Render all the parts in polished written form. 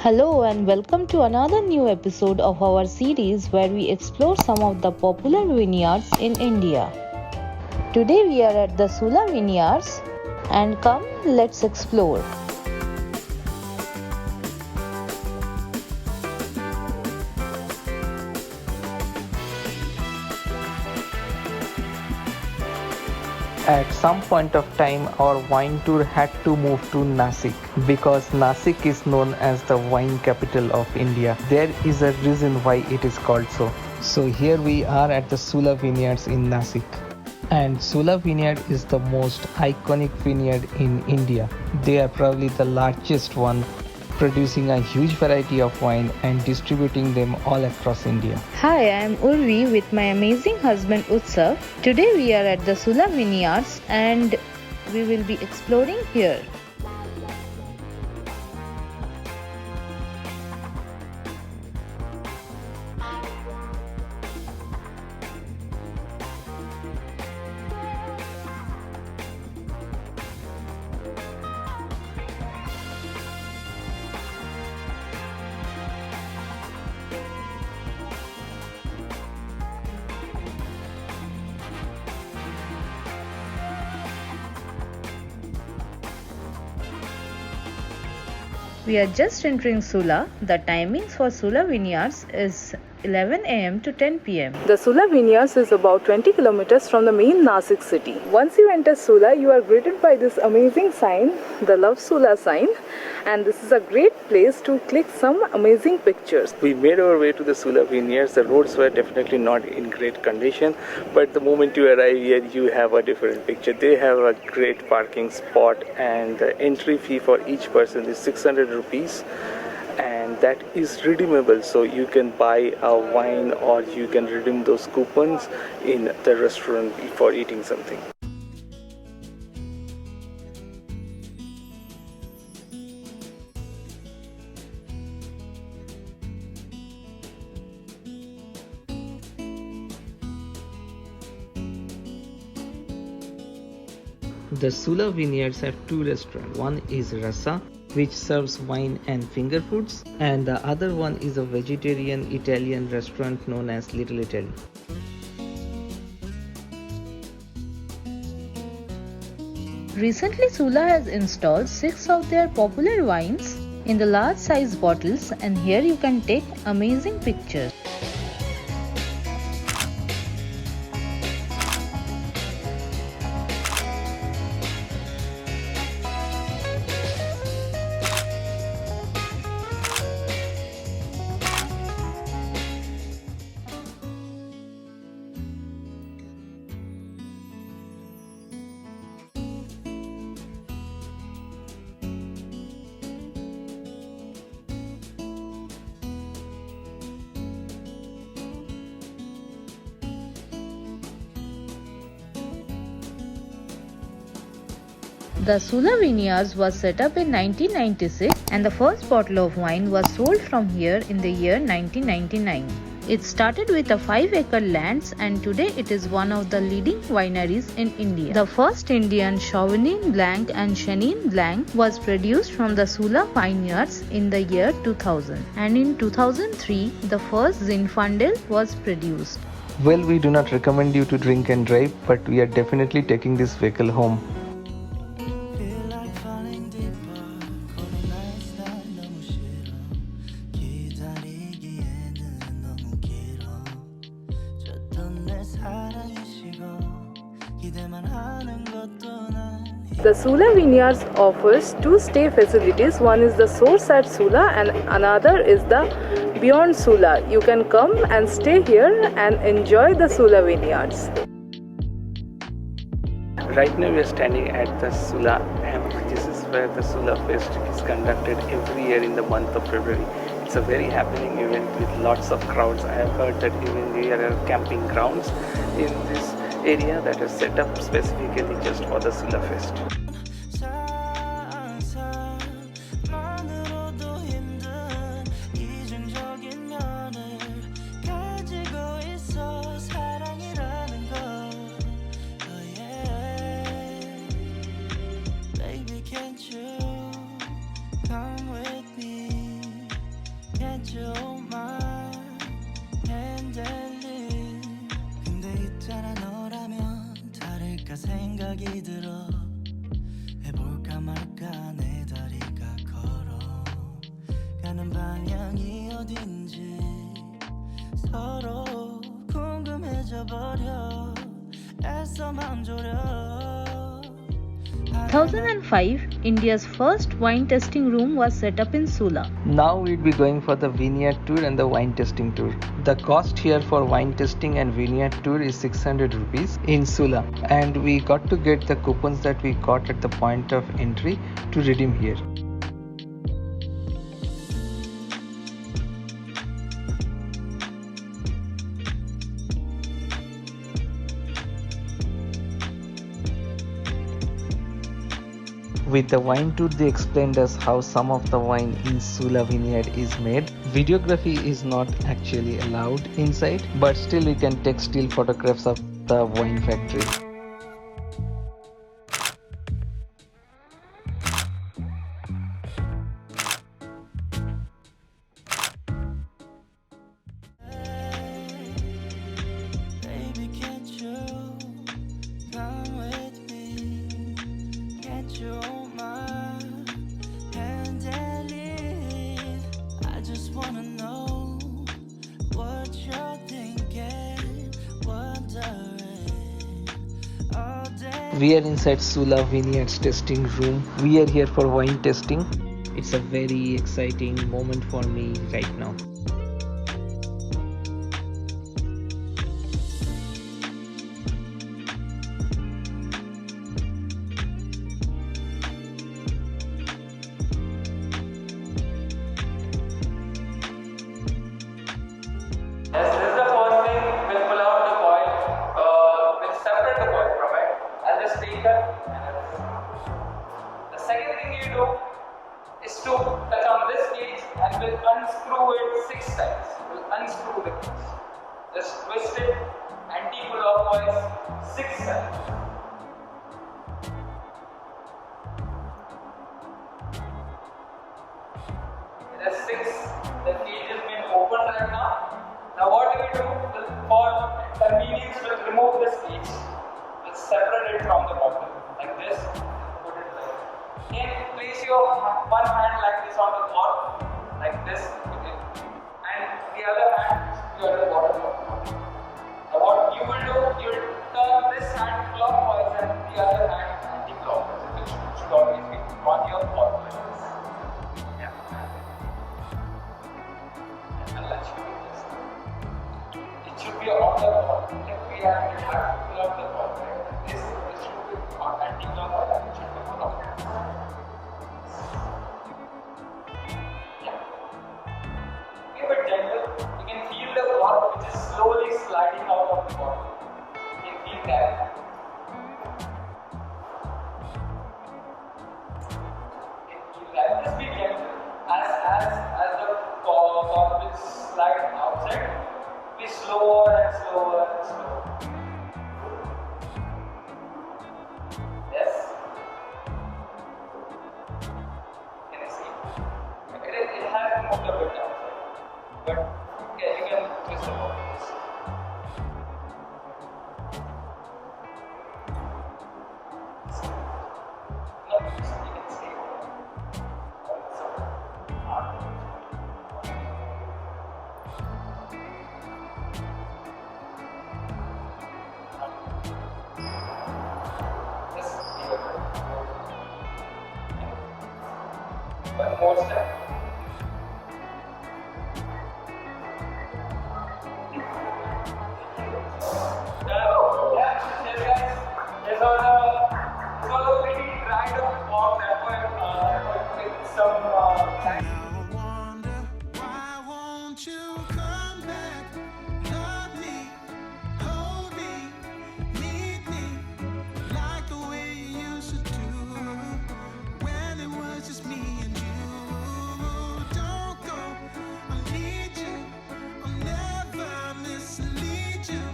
Hello and welcome to another new episode of our series where we explore some of the popular vineyards in India. Today we are at the Sula Vineyards and come let's explore. At some point of time, our wine tour had to move to Nasik because Nasik is known as the wine capital of India. There is a reason why it is called so. So here we are at the Sula Vineyards in Nasik. And Sula Vineyard is the most iconic vineyard in India. They are probably the largest one, producing a huge variety of wine and distributing them all across India. Hi, I am Urvi with my amazing husband Utsav. Today we are at the Sula Vineyards and we will be exploring here. We are just entering Sula. The timings for Sula Vineyards is 11 am to 10 pm. The Sula Vineyards is about 20 kilometers from the main Nasik city. Once you enter Sula, you are greeted by this amazing sign, the Love Sula sign, and this is a great place to click some amazing pictures. We made our way to the Sula Vineyards. The roads were definitely not in great condition, but the moment you arrive here, you have a different picture. They have a great parking spot, and the entry fee for each person is 600 rupees. And that is redeemable, so you can buy a wine or you can redeem those coupons in the restaurant for eating something. The Sula Vineyards have two restaurants. One is Rasa, which serves wine and finger foods, and the other one is a vegetarian Italian restaurant known as Little Italy. Recently, Sula has installed 6 of their popular wines in the large size bottles, and here you can take amazing pictures. The Sula Vineyards was set up in 1996 and the first bottle of wine was sold from here in the year 1999. It started with a 5-acre lands and today it is one of the leading wineries in India. The first Indian Sauvignon Blanc and Chenin Blanc was produced from the Sula Vineyards in the year 2000, and in 2003 the first Zinfandel was produced. Well, we do not recommend you to drink and drive, but we are definitely taking this vehicle home. The Sula Vineyards offers 2 stay facilities. One is the Source at Sula and another is the Beyond Sula. You can come and stay here and enjoy the Sula Vineyards. Right now we are standing at the Sula Amp. This is where the Sula Fest is conducted every year in the month of February. It's a very happening event with lots of crowds. I have heard that even there are camping grounds in this area that are set up specifically just for the Sula Fest. Can't you come with me? Get your mind handling. 근데 있잖아 너라면 다를까 생각이 들어. 해볼까 말까 내 다리가 걸어 가는 방향이 어딘지 서로 궁금해져 버려 애써 맘 졸여. 2005, India's first wine testing room was set up in Sula. Now we'll be going for the vineyard tour and the wine tasting tour. The cost here for wine tasting and vineyard tour is 600 rupees in Sula, and we got to get the coupons that we got at the point of entry to redeem here. With the wine tour, they explained us how some of the wine in Sula vineyard is made. Videography is not actually allowed inside, but still we can take still photographs of the wine factory. Baby, can't you come with me? Get your mind handling. I just wanna know what you're thinking, wondering all day. We are inside Sula Vineyards tasting room. We are here for wine tasting. It's a very exciting moment for me right now. Yes, this is the first thing. We'll pull out the coil. We'll separate the coil from it. I'll just take it. The second thing you do is to touch on this cage and we'll unscrew it 6 times. We'll unscrew the cage. Just twist it anti-clockwise 6 times. It is 6. The cage has been opened right now. Now what do we do? For convenience, we'll remove this cage. We'll separate it from the bottle like this. Put it there. Then place your one hand like this on the top, like this, okay. And the other hand you are at the bottom of the bottle. Now what you will do? You will turn this hand clockwise and the other hand anti-clockwise. It should always be on your bottle like this. Yeah. And I'll let you do this. It should be on the ball. If we have to pull out the ball, right? This should be on anti-clockwise and it should be clockwise. Yeah. Be a bit gentle. You can feel the cork which is slowly sliding out of the bottle. You can feel that. You can feel that. Just be gentle. As the cork will slide outside, be slower and slower and slower. Yes? Can you see? It has moved a bit outside. But yeah, you can twist the ball. No, you can see. One more step. This was a pretty dried up walk. That would take some time. Now I wonder why won't you come back? Love me, hold me, need me, like the way you used to do when it was just me and you. Don't go, I need you, I'll never mislead you.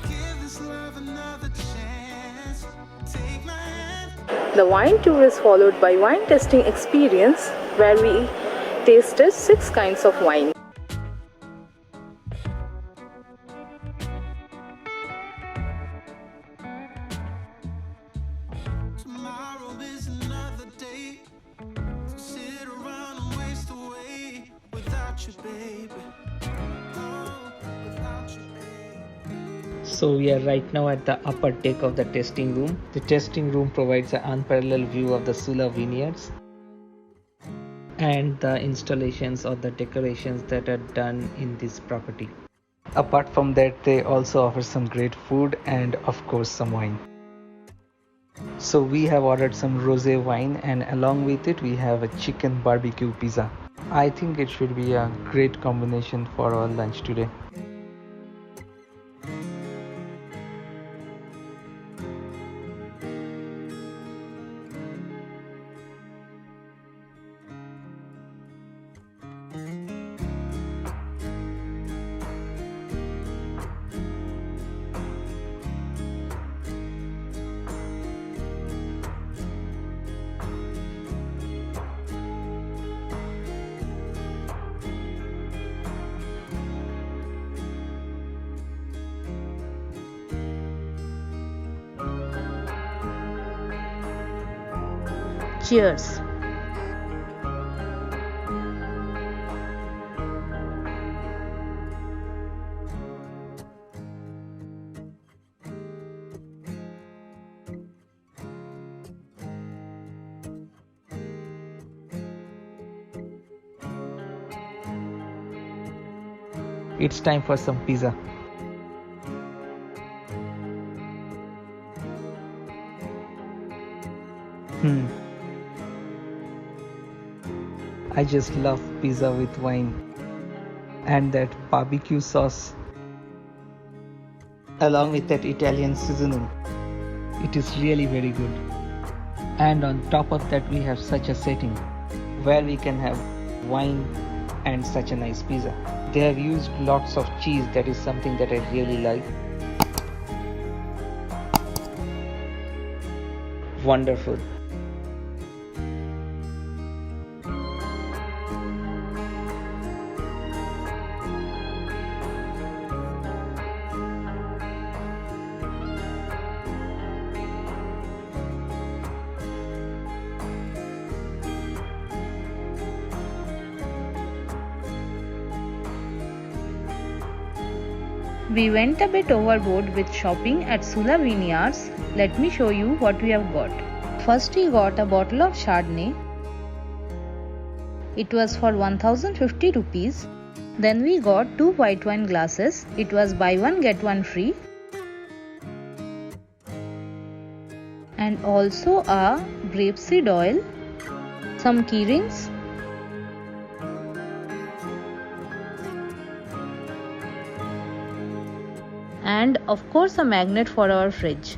Give this love another chance. Take my hand. The wine tour is followed by wine testing experience where we tasted 6 kinds of wine. Tomorrow is another day. So sit around and waste away without you, baby. Oh, without you, baby. So we are right now at the upper deck of the tasting room. The tasting room provides an unparalleled view of the Sula vineyards and the installations or the decorations that are done in this property. Apart from that, they also offer some great food and of course some wine. So we have ordered some rosé wine and along with it we have a chicken barbecue pizza. I think it should be a great combination for our lunch today. Cheers! It's time for some pizza. I just love pizza with wine and that barbecue sauce along with that Italian seasoning. It is really very good. And on top of that we have such a setting where we can have wine and such a nice pizza. They have used lots of cheese, that is something that I really like. Wonderful. We went a bit overboard with shopping at Sula Vineyards. Let me show you what we have got. First we got a bottle of Chardonnay. It was for 1050 rupees. Then we got 2 white wine glasses. It was buy one get one free. And also a grapeseed oil, some key rings, and of course a magnet for our fridge.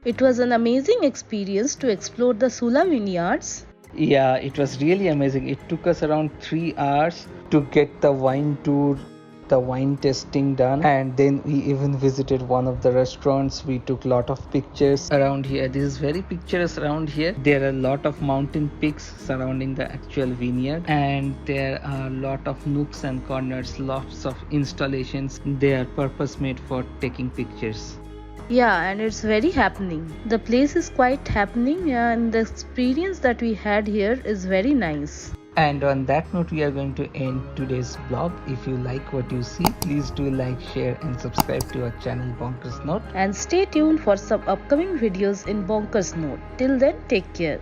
It was an amazing experience to explore the Sula Vineyards. Yeah, it was really amazing. It took us around 3 hours to get the wine tour, the wine tasting done, and then we even visited one of the restaurants. We took a lot of pictures around here. This is very picturesque around here. There are a lot of mountain peaks surrounding the actual vineyard, and there are a lot of nooks and corners, lots of installations. They are purpose made for taking pictures. Yeah, and it's very happening. The place is quite happening, and the experience that we had here is very nice. And on that note, we are going to end today's vlog. If you like what you see, please do like, share and subscribe to our channel Bonkers Note. And stay tuned for some upcoming videos in Bonkers Note. Till then, take care.